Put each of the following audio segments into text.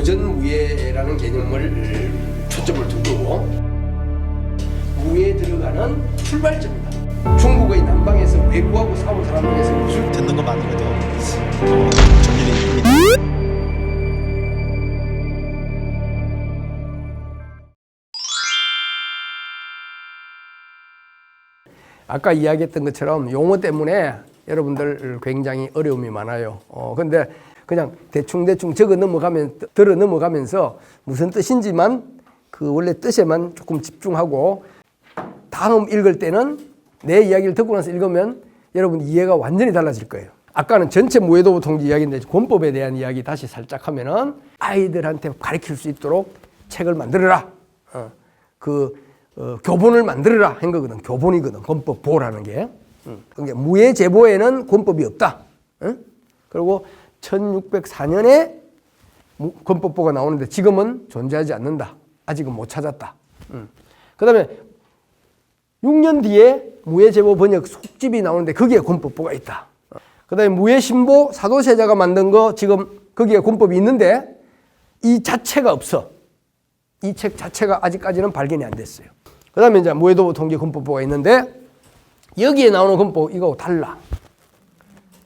고전무예라는 개념을 초점을 두고 무예에 들어가는 출발점이다. 중국의 남방에서 외구하고 싸운 사람에서 무술 듣는 것만으로도 정리됩니다. 아까 이야기했던 것처럼 용어 때문에 여러분들 굉장히 어려움이 많아요. 근데 그냥 대충 적어 넘어가면 들어 넘어가면서 무슨 뜻인지만 그 원래 뜻에만 조금 집중하고 다음 읽을 때는 내 이야기를 듣고 나서 읽으면 여러분 이해가 완전히 달라질 거예요. 아까는 전체 무예도부 통지 이야기인데 권법에 대한 이야기 다시 살짝 하면은 아이들한테 가르칠 수 있도록 책을 만들어라. 교본을 만들어라 한 거거든. 교본이거든. 권법 보라는 게. 그러니까 무예 제보에는 권법이 없다. 그리고 1604년에 권법보가 나오는데 지금은 존재하지 않는다. 아직은 못 찾았다. 그 다음에 6년 뒤에 무예제보 번역 속집이 나오는데 거기에 권법보가 있다. 그 다음에 무예신보 사도세자가 만든 거 지금 거기에 권법이 있는데 이 자체가 없어. 이 책 자체가 아직까지는 발견이 안 됐어요. 그 다음에 이제 무예도부 통지 권법보가 있는데 여기에 나오는 권법 이거하고 달라.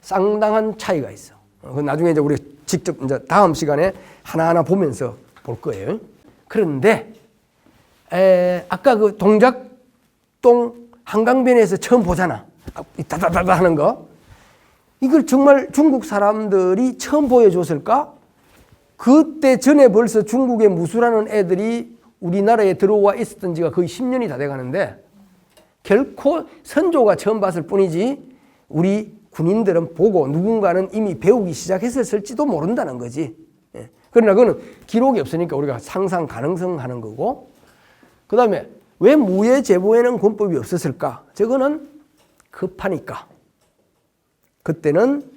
상당한 차이가 있어. 그건 나중에 이제 우리 직접 이제 다음 시간에 하나하나 보면서 볼 거예요. 그런데 아까 그 동작동 한강변에서 처음 보잖아. 다다다다 하는 거. 이걸 정말 중국 사람들이 처음 보여줬을까? 그때 전에 벌써 중국에 무술하는 애들이 우리나라에 들어와 있었던 지가 거의 10년이 다 돼가는데 결코 선조가 처음 봤을 뿐이지 우리 군인들은 보고 누군가는 이미 배우기 시작했을지도 모른다는 거지. 그러나 그거는 기록이 없으니까 우리가 상상 가능성 하는 거고, 그 다음에 왜 무예제보에는 권법이 없었을까? 저거는 급하니까. 그때는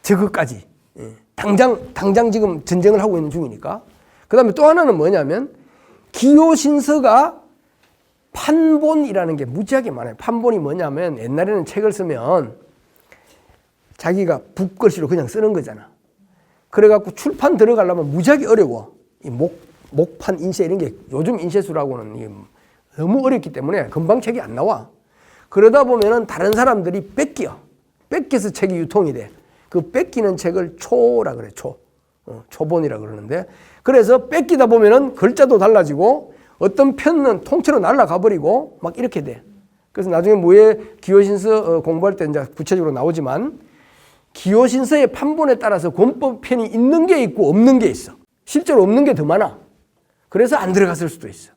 저거까지 당장 지금 전쟁을 하고 있는 중이니까. 그 다음에 또 하나는 뭐냐면 기요신서가 판본이라는 게 무지하게 많아요. 판본이 뭐냐면 옛날에는 책을 쓰면 자기가 붓글씨로 그냥 쓰는 거잖아. 그래갖고 출판 들어가려면 무지하게 어려워. 이 목판 인쇄 이런 게 요즘 인쇄술하고는 너무 어렵기 때문에 금방 책이 안 나와. 그러다 보면은 다른 사람들이 뺏겨서 책이 유통이 돼. 그 뺏기는 책을 초라 그래. 초본이라 그러는데, 그래서 뺏기다 보면은 글자도 달라지고 어떤 편은 통째로 날아가 버리고 막 이렇게 돼. 그래서 나중에 무예 기요신서 공부할 때 이제 구체적으로 나오지만 기요신서의 판본에 따라서 권법편이 있는 게 있고 없는 게 있어. 실제로 없는 게 더 많아. 그래서 안 들어갔을 수도 있어.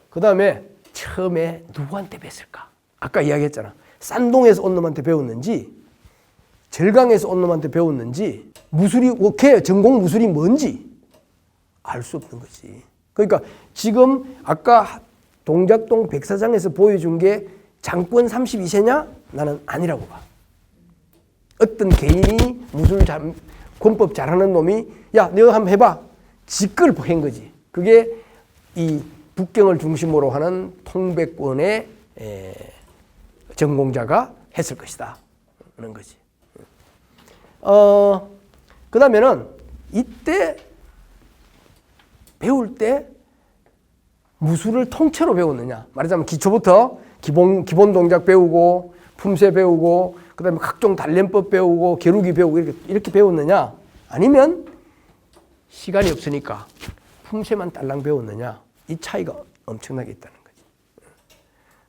그 다음에 처음에 누구한테 뵀을까? 아까 이야기했잖아. 산동에서 온 놈한테 배웠는지 절강에서 온 놈한테 배웠는지 전공 무술이 뭔지 알 수 없는 거지. 그러니까 지금 아까 동작동 백사장에서 보여준 게 장권 32세냐? 나는 아니라고 봐. 어떤 개인이 무술 권법 잘하는 놈이 야, 너 한번 해봐. 지끌 한 거지. 그게 이 북경을 중심으로 하는 통백권의 전공자가 했을 것이다. 그런 거지. 그 다음에는 이때 배울 때 무술을 통째로 배웠느냐. 말하자면 기초부터 기본 동작 배우고 품새 배우고 그 다음에 각종 단련법 배우고 겨루기 배우고 이렇게 배웠느냐. 아니면 시간이 없으니까 품새만 딸랑 배웠느냐. 이 차이가 엄청나게 있다는 거지.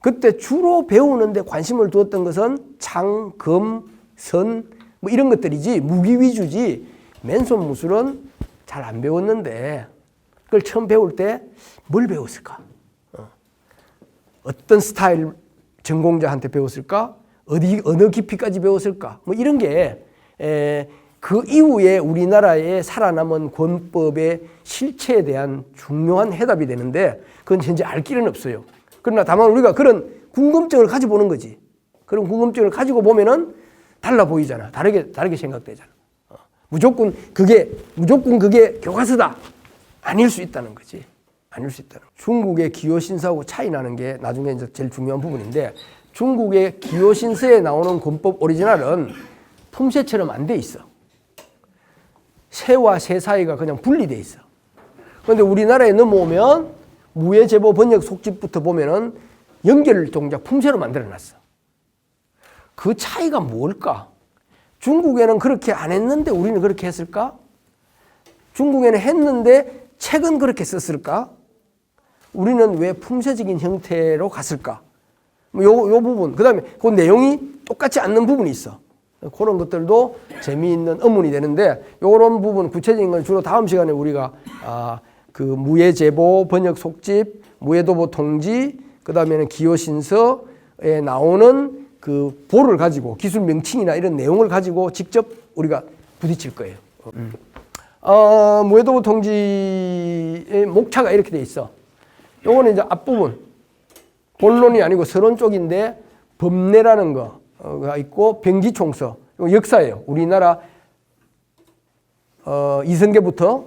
그때 주로 배우는데 관심을 두었던 것은 창, 금, 선 뭐 이런 것들이지 무기 위주지 맨손 무술은 잘 안 배웠는데 그걸 처음 배울 때 뭘 배웠을까? 어떤 스타일 전공자한테 배웠을까? 어느 깊이까지 배웠을까? 뭐 이런 게 그 이후에 우리나라에 살아남은 권법의 실체에 대한 중요한 해답이 되는데 그건 현재 알 길은 없어요. 그러나 다만 우리가 그런 궁금증을 가지고 보는 거지. 그런 궁금증을 가지고 보면은 달라 보이잖아. 다르게 생각되잖아. 무조건 그게 교과서다. 아닐 수 있다는 거지. 아닐 수 있다는. 중국의 기요신서하고 차이 나는 게 나중에 이제 제일 중요한 부분인데 중국의 기요신서에 나오는 권법 오리지널은 품새처럼 안 돼 있어. 새와 새 사이가 그냥 분리돼 있어. 그런데 우리나라에 넘어오면 무예 제보 번역 속집부터 보면은 연결 동작 품새로 만들어놨어. 그 차이가 뭘까? 중국에는 그렇게 안 했는데 우리는 그렇게 했을까? 중국에는 했는데 책은 그렇게 썼을까? 우리는 왜 품새적인 형태로 갔을까? 요 부분. 그 다음에 그 내용이 똑같지 않는 부분이 있어. 그런 것들도 재미있는 의문이 되는데, 요런 부분, 구체적인 건 주로 다음 시간에 우리가, 그 무예제보, 번역 속집, 무예도보 통지, 그 다음에는 기호신서에 나오는 그 보를 가지고 기술 명칭이나 이런 내용을 가지고 직접 우리가 부딪힐 거예요. 무예도보 통지의 목차가 이렇게 돼 있어. 요거는 이제 앞부분. 본론이 아니고 서론 쪽인데 법례라는 거가 있고 병기총서. 이거 역사예요. 우리나라 이성계부터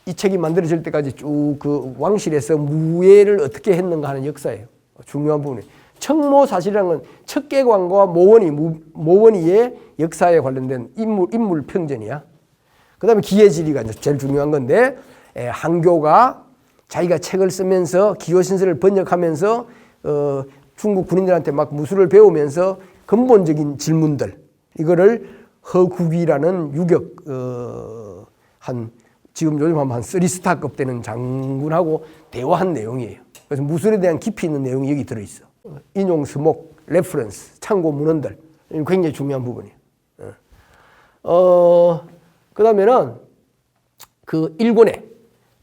이 책이 만들어질 때까지 쭉 그 왕실에서 무예를 어떻게 했는가 하는 역사예요. 중요한 부분이에요. 청모사실이라는 건 척계관과 모원이의 역사에 관련된 인물 평전이야. 그 다음에 기해지리가 제일 중요한 건데, 한교가 자기가 책을 쓰면서 기호신서를 번역하면서 중국 군인들한테 막 무술을 배우면서 근본적인 질문들, 이거를 허국이라는 유격 지금 요즘 하면 한 3스타급 되는 장군하고 대화한 내용이에요. 그래서 무술에 대한 깊이 있는 내용이 여기 들어있어. 인용 서목, 레퍼런스, 참고 문헌들, 굉장히 중요한 부분이에요. 그 다음에는 그 일본에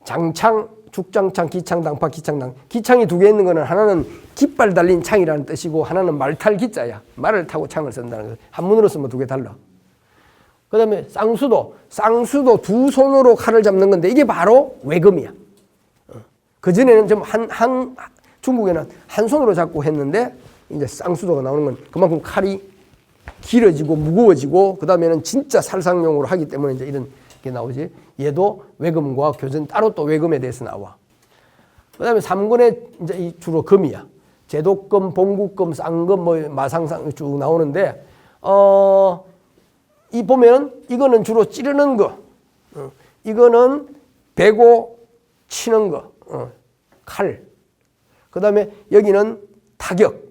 장창, 죽장창, 기창, 당파, 기창당. 기창이 두 개 있는 거는 하나는 깃발 달린 창이라는 뜻이고 하나는 말탈 기자야. 말을 타고 창을 쓴다는 거. 한문으로 쓰면 두 개 달라. 그 다음에 쌍수도 두 손으로 칼을 잡는 건데 이게 바로 외금이야. 그전에는 좀 중국에는 한 손으로 잡고 했는데 이제 쌍수도가 나오는 건 그만큼 칼이 길어지고 무거워지고 그 다음에는 진짜 살상용으로 하기 때문에 이제 이런 게 나오지. 얘도 외금과 교전 따로 또 외금에 대해서 나와. 그 다음에 3권에 이제 주로 금이야. 제독금, 봉국금, 쌍금, 뭐 마상상 쭉 나오는데 이 보면 이거는 주로 찌르는 거, 이거는 베고 치는 거, 칼. 그 다음에 여기는 타격.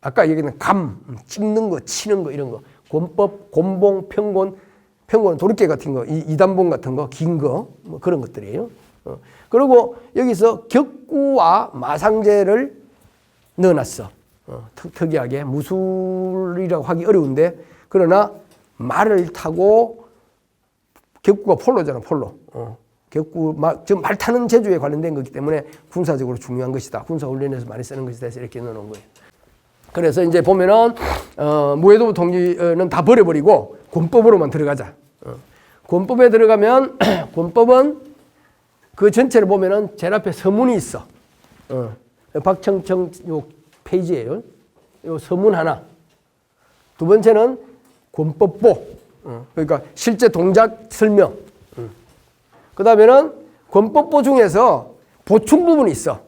아까 여기는 감, 찍는 거, 치는 거 이런 거. 권법, 곤봉, 평곤, 도르깨 같은 거, 이단봉 같은 거, 긴 거, 뭐 그런 것들이에요. 그리고 여기서 격구와 마상제를 넣어놨어. 특이하게 무술이라고 하기 어려운데 그러나 말을 타고 격구가 폴로잖아, 폴로. 지금 말 타는 제주에 관련된 거기 때문에 군사적으로 중요한 것이다. 군사훈련에서 많이 쓰는 것이다 해서 이렇게 넣어놓은 거예요. 그래서 이제 보면은 무예도보 통지는 다 버려버리고 권법으로만 들어가자. 권법에 들어가면 권법은 그 전체를 보면은 제일 앞에 서문이 있어. 박청청 요 페이지예요. 요 서문 하나. 두 번째는 권법보. 그러니까 실제 동작 설명. 그 다음에는 권법보 중에서 보충 부분이 있어.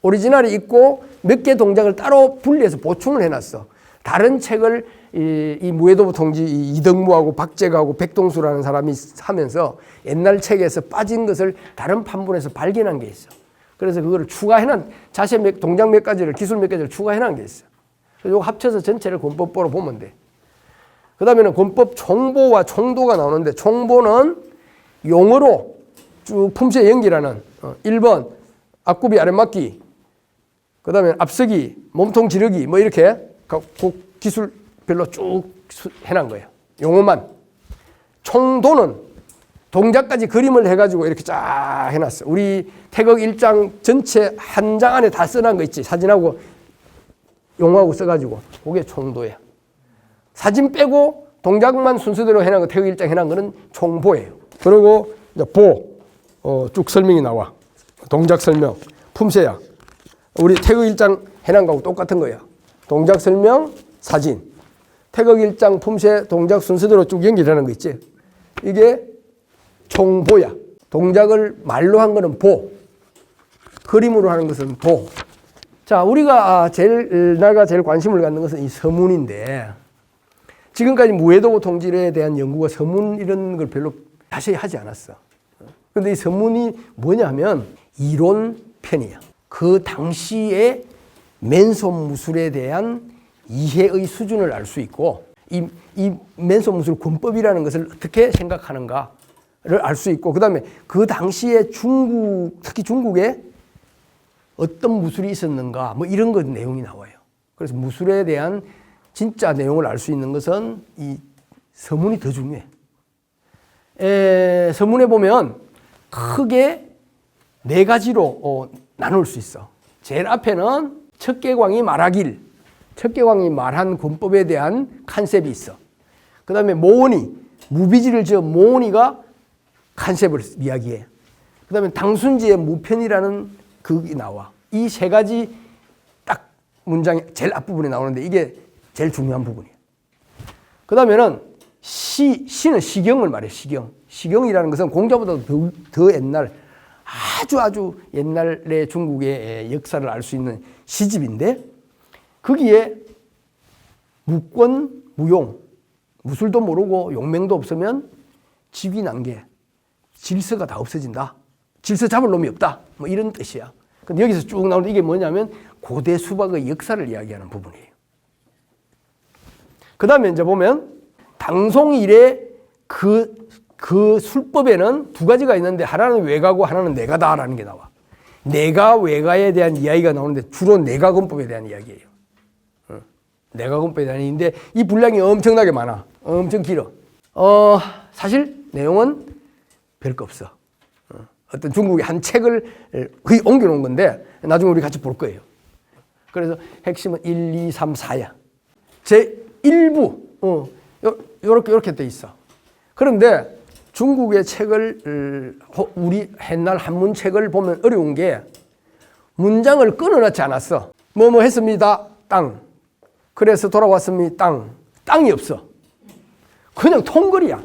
오리지널이 있고 몇 개 동작을 따로 분리해서 보충을 해놨어. 다른 책을 이 무예도보 통지 이덕무하고 박재가하고 백동수라는 사람이 하면서 옛날 책에서 빠진 것을 다른 판본에서 발견한 게 있어. 그래서 그거를 추가해놓은 자세 동작 몇 가지를 기술 몇 가지를 추가해놓은 게 있어. 그래서 이거 합쳐서 전체를 권법보로 보면 돼. 그 다음에는 권법 총보와 총도가 나오는데 총보는 용어로 쭉 품새 연기라는 1번 앞굽이 아랫맞기, 그 다음에 앞서기, 몸통 지르기 뭐 이렇게 그 기술별로 쭉 해놓은 거예요. 용어만. 총도는 동작까지 그림을 해가지고 이렇게 쫙 해놨어. 우리 태극 1장 전체 한 장 안에 다 써놓은 거 있지. 사진하고 용어하고 써가지고. 그게 총도예요. 사진 빼고 동작만 순서대로 해놓은 거, 태극 1장 해놓은 거는 총보예요. 그리고 이제 쭉 설명이 나와. 동작 설명, 품새야. 우리 태극 1장 해놓은 거하고 똑같은 거야. 동작 설명, 사진. 태극 1장 품새, 동작 순서대로 쭉 연결하는 거 있지. 이게 총보야. 동작을 말로 한 거는 보. 그림으로 하는 것은 도. 자, 우리가 내가 제일 관심을 갖는 것은 이 서문인데, 지금까지 무해도고 통질에 대한 연구가 서문 이런 걸 별로 자세히 하지 않았어. 근데 이 서문이 뭐냐면 이론편이야. 그 당시에 맨손무술에 대한 이해의 수준을 알 수 있고 이 맨손무술 권법이라는 것을 어떻게 생각하는가를 알 수 있고 그다음에 그 당시에 특히 중국에 어떤 무술이 있었는가 뭐 이런 것 내용이 나와요. 그래서 무술에 대한 진짜 내용을 알 수 있는 것은 이 서문이 더 중요해. 서문에 보면 크게 4가지로 나눌 수 있어. 제일 앞에는 척계광이 말하길, 척계광이 말한 권법에 대한 컨셉이 있어. 그 다음에 모원이, 무비지를 지어 모원이가 컨셉을 이야기해. 그 다음에 당순지의 무편이라는 그게 나와. 이 3가지 딱 문장이 제일 앞부분에 나오는데 이게 제일 중요한 부분이에요. 그 다음에는 시는 시경을 말해, 시경. 시경이라는 것은 공자보다 더 옛날, 아주 옛날의 중국의 역사를 알 수 있는 시집인데 거기에 무권, 무용, 무술도 모르고 용맹도 없으면 직위난계, 질서가 다 없어진다. 질서 잡을 놈이 없다. 뭐 이런 뜻이야. 근데 여기서 쭉 나오는 이게 뭐냐면 고대 수박의 역사를 이야기하는 부분이에요. 그 다음에 이제 보면 당송일의 그 술법에는 2가지가 있는데 하나는 외가고 하나는 내가다라는 게 나와. 내가 외가에 대한 이야기가 나오는데 주로 내가권법에 대한 이야기예요. 내가권법에 대한 이야기인데 이 분량이 엄청나게 많아. 엄청 길어. 사실 내용은 별거 없어. 어떤 중국의 한 책을 거의 옮겨놓은 건데 나중에 우리 같이 볼 거예요. 그래서 핵심은 1, 2, 3, 4야. 제 1부 요렇게 돼 있어. 그런데 중국의 책을 우리 옛날 한문 책을 보면 어려운 게 문장을 끊어놓지 않았어. 뭐뭐 했습니다. 땅. 그래서 돌아왔습니다. 땅. 땅이 없어. 그냥 통글이야.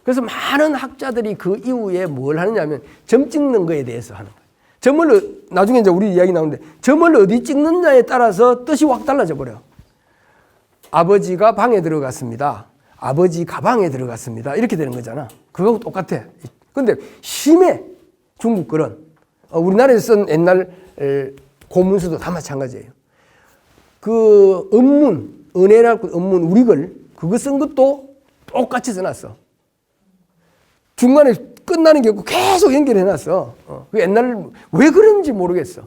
그래서 많은 학자들이 그 이후에 뭘 하느냐면 점 찍는 거에 대해서 하는 거예요. 점을 나중에 이제 우리 이야기 나오는데 점을 어디 찍느냐에 따라서 뜻이 확 달라져 버려. 아버지가 방에 들어갔습니다. 아버지 가방에 들어갔습니다. 이렇게 되는 거잖아. 그거하고 똑같아. 근데 심해. 중국 글은. 우리나라에서 쓴 옛날 고문서도 다 마찬가지예요. 그 은문, 은혜라고 은문 우리 글 그거 쓴 것도 똑같이 써놨어. 중간에 끝나는 게 없고 계속 연결해놨어. 그 옛날 왜 그런지 모르겠어.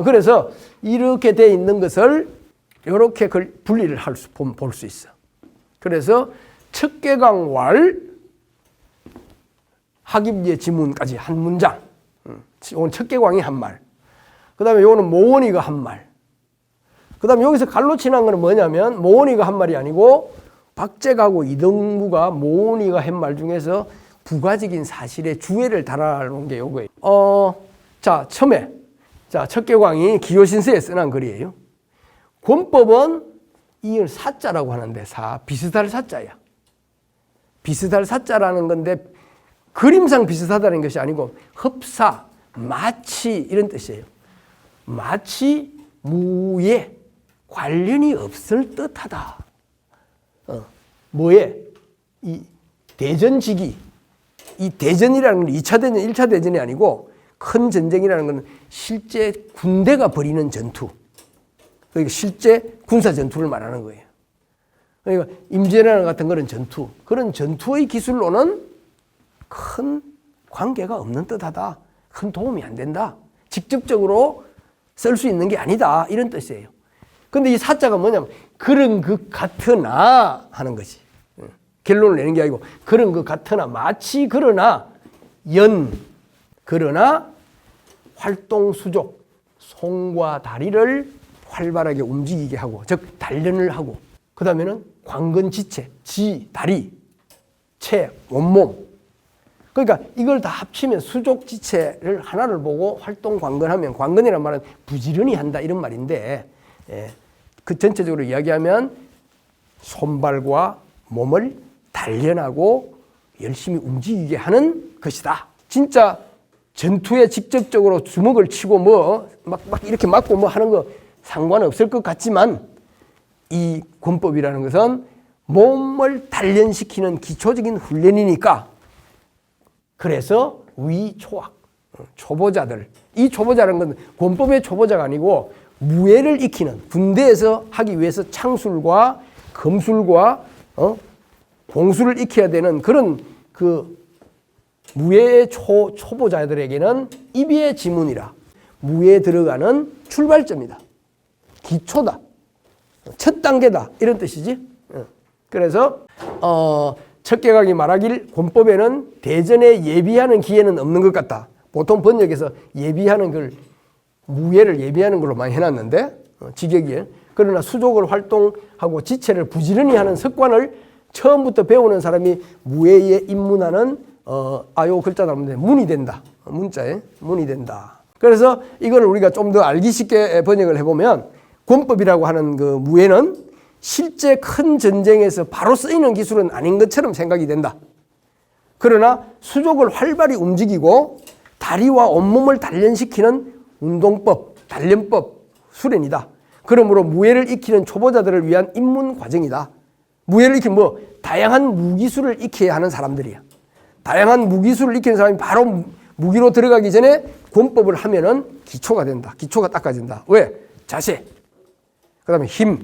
그래서 이렇게 돼 있는 것을 이렇게 분리를 볼 수 있어. 그래서 척계강왈 학입예 지문까지 한 문장. 오늘 척계광이 한 말. 그 다음에 요거는 모원이가 한 말. 그 다음에 여기서 갈로 친한 거는 뭐냐면 모원이가 한 말이 아니고 박재가고 이등무가 모원이가 한 말 중에서 부가적인 사실에 주해를 달아놓은 게 요거예요. 자, 처음에. 자, 척계광이 기요신서에 써난 글이에요. 권법은 이걸 사자라고 하는데 비슷할 사자야. 비슷할 사자라는 건데 그림상 비슷하다는 것이 아니고 흡사, 마치 이런 뜻이에요. 마치 무에 관련이 없을 듯하다. 뭐에? 이 대전지기. 이 대전이라는 건 2차 대전, 1차 대전이 아니고 큰 전쟁이라는 건 실제 군대가 벌이는 전투. 그러니까 실제 군사 전투를 말하는 거예요. 그러니까 임진왜란 같은 그런 전투, 그런 전투의 기술로는 큰 관계가 없는 듯하다. 큰 도움이 안 된다. 직접적으로 쓸 수 있는 게 아니다. 이런 뜻이에요. 근데 이 사자가 뭐냐면 그런 것 같으나 하는 것이. 결론을 내는 게 아니고 그런 것 같으나 마치 그러나 그러나 활동 수족 손과 다리를 활발하게 움직이게 하고 즉 단련을 하고 그 다음에는 관건지체 다리 체 온몸 그러니까 이걸 다 합치면 수족지체를 하나를 보고 활동 관건하면 관건이란 말은 부지런히 한다 이런 말인데 그 전체적으로 이야기하면 손발과 몸을 단련하고 열심히 움직이게 하는 것이다. 진짜 전투에 직접적으로 주먹을 치고 막 이렇게 맞고 하는 거 상관없을 것 같지만 이 권법이라는 것은 몸을 단련시키는 기초적인 훈련이니까 그래서 위초학, 초보자들. 이 초보자라는 건 권법의 초보자가 아니고 무예를 익히는 군대에서 하기 위해서 창술과 검술과 공술을 익혀야 되는 그런 그 무예의 초보자들에게는 입의 지문이라 무예에 들어가는 출발점이다. 기초다. 첫 단계다. 이런 뜻이지. 그래서 척개각이 말하길 권법에는 대전에 예비하는 기회는 없는 것 같다. 보통 번역에서 예비하는 걸 무예를 예비하는 걸로 많이 해놨는데 직역에. 그러나 수족을 활동하고 지체를 부지런히 하는 습관을 처음부터 배우는 사람이 무예에 입문하는 요 글자 나오는데 문이 된다. 문자에 문이 된다. 그래서 이걸 우리가 좀 더 알기 쉽게 번역을 해보면 권법이라고 하는 그 무예는 실제 큰 전쟁에서 바로 쓰이는 기술은 아닌 것처럼 생각이 된다. 그러나 수족을 활발히 움직이고 다리와 온몸을 단련시키는 운동법, 단련법, 수련이다. 그러므로 무예를 익히는 초보자들을 위한 입문 과정이다. 무예를 익히면 다양한 무기술을 익혀야 하는 사람들이야. 다양한 무기술을 익히는 사람이 바로 무기로 들어가기 전에 권법을 하면은 기초가 된다. 기초가 닦아진다. 왜? 자세, 그 다음에 힘,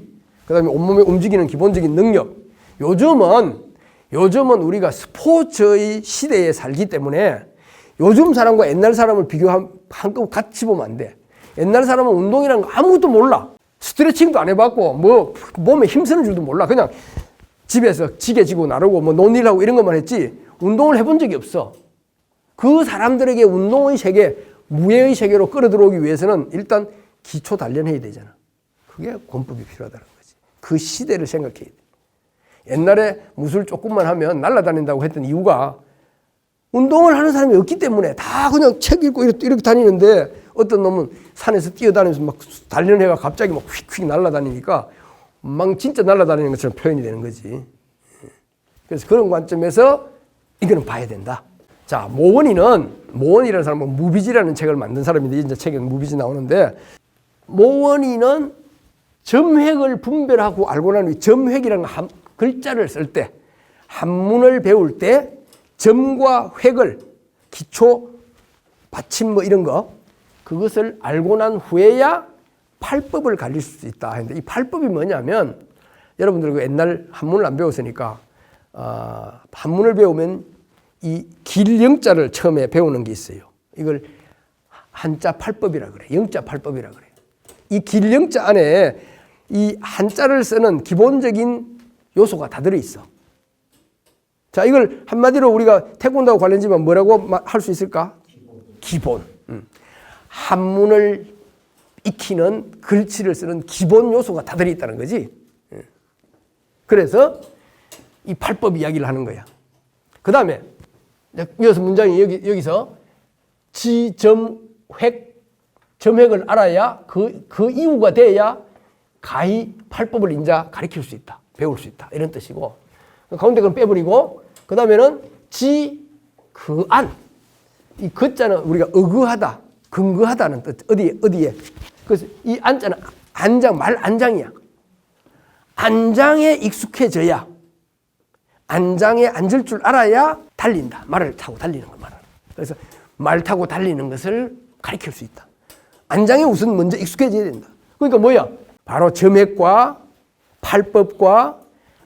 그 다음에 온몸에 움직이는 기본적인 능력. 요즘은 우리가 스포츠의 시대에 살기 때문에 요즘 사람과 옛날 사람을 한꺼번에 같이 보면 안 돼. 옛날 사람은 운동이라는 거 아무것도 몰라. 스트레칭도 안 해봤고 몸에 힘쓰는 줄도 몰라. 그냥 집에서 지게 지고 나르고 논일하고 이런 것만 했지 운동을 해본 적이 없어. 그 사람들에게 운동의 세계, 무예의 세계로 끌어들어오기 위해서는 일단 기초 단련해야 되잖아. 그게 권법이 필요하다는 거지. 그 시대를 생각해야 돼. 옛날에 무술 조금만 하면 날아다닌다고 했던 이유가 운동을 하는 사람이 없기 때문에 다 그냥 책 읽고 이렇게 다니는데 어떤 놈은 산에서 뛰어다니면서 막 단련해가 갑자기 막 휙휙 날아다니니까 막 진짜 날아다니는 것처럼 표현이 되는 거지. 그래서 그런 관점에서 이거는 봐야 된다. 자, 모원이라는 사람은 무비지라는 책을 만든 사람인데 이제 책에 무비지 나오는데 모원이는 점획을 분별하고 알고 난 후에 점획이라는 글자를 쓸 때 한문을 배울 때 점과 획을 기초 받침 이런 거 그것을 알고 난 후에야 팔법을 가릴 수 있다 했는데 이 팔법이 뭐냐면 여러분들 그 옛날 한문을 안 배웠으니까 한문을 배우면 이 길영자를 처음에 배우는 게 있어요. 이걸 한자 팔법이라 그래. 영자 팔법이라 그래. 이 길영자 안에 이 한자를 쓰는 기본적인 요소가 다 들어있어. 자, 이걸 한마디로 우리가 태권도하고 관련지만 뭐라고 할 수 있을까? 기본. 한문을 익히는 글씨를 쓰는 기본 요소가 다 들어있다는 거지. 그래서 이 팔법 이야기를 하는 거야. 그 다음에 이어서 문장이 여기서 지점획, 점획을 알아야 그 이유가 돼야 가히 팔법을 인자 가르칠 수 있다. 배울 수 있다. 이런 뜻이고 가운데 건 빼버리고 그 다음에는 그안 이 그자는 우리가 의거하다, 근거하다는 뜻. 어디에. 그래서 이 안자는 안장, 말 안장이야. 안장에 익숙해져야 안장에 앉을 줄 알아야 달린다. 말을 타고 달리는 거 말하는. 그래서 말 타고 달리는 것을 가르칠 수 있다. 안장에 우선 먼저 익숙해져야 된다. 그러니까 뭐야? 바로 점액과 팔법과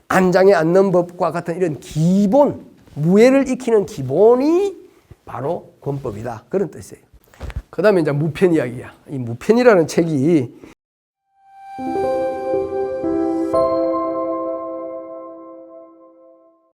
안장에 앉는 법과 같은 이런 기본, 무예를 익히는 기본이 바로 권법이다. 그런 뜻이에요. 그 다음에 이제 무편 이야기야. 이 무편이라는 책이